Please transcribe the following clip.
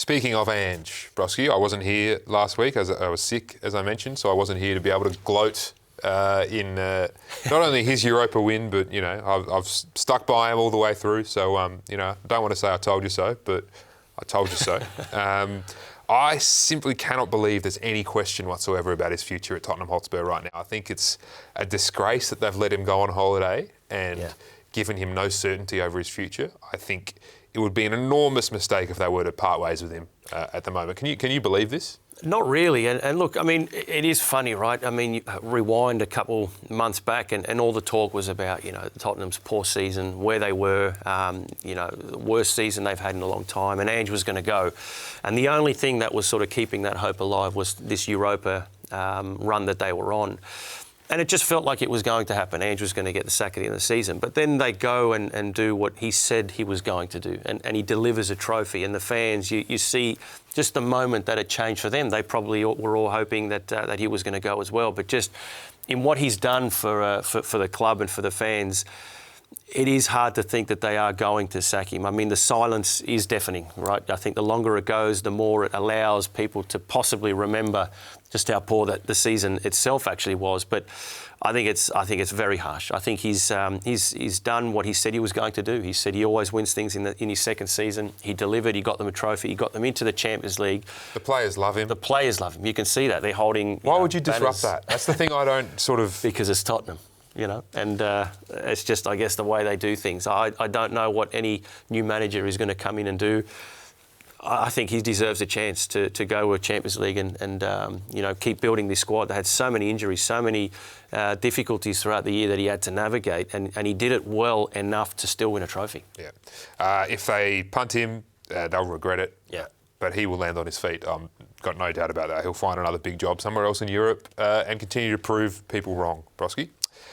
Speaking of Ange, Broski, I wasn't here last week as I was sick, as I mentioned, so I wasn't here to be able to gloat in not only his Europa win, but I've stuck by him all the way through. So I don't want to say I told you so, but I told you so. I simply cannot believe there's any question whatsoever about his future at Tottenham Hotspur right now. I think it's a disgrace that they've let him go on holiday and given him no certainty over his future. I think it would be an enormous mistake if they were to part ways with him at the moment. Can you believe this? Not really. And look, I mean, it is funny, right? I mean, you rewind a couple months back and all the talk was about, Tottenham's poor season, where they were, the worst season they've had in a long time, and Ange was going to go. And the only thing that was sort of keeping that hope alive was this Europa run that they were on. And it just felt like it was going to happen. Ange was going to get the sack at the end of the season. But then they go and do what he said he was going to do. And he delivers a trophy. And the fans, you see just the moment that it changed for them. They probably were all hoping that he was going to go as well. But just in what he's done for the club and for the fans, it is hard to think that they are going to sack him. I mean, the silence is deafening, right? I think the longer it goes, the more it allows people to possibly remember just how poor that the season itself actually was. But I think it's very harsh. I think he's done what he said he was going to do. He said he always wins things in his second season. He delivered. He got them a trophy. He got them into the Champions League. The players love him. The players love him. You can see that. They're holding. Why would you disrupt that? That's the thing I don't sort of. Because it's Tottenham. And it's just, I guess, the way they do things. I don't know what any new manager is going to come in and do. I think he deserves a chance to go to a Champions League and keep building this squad. They had so many injuries, so many difficulties throughout the year that he had to navigate, and he did it well enough to still win a trophy. Yeah. If they punt him, they'll regret it. Yeah. But he will land on his feet. Got no doubt about that. He'll find another big job somewhere else in Europe and continue to prove people wrong. Broski?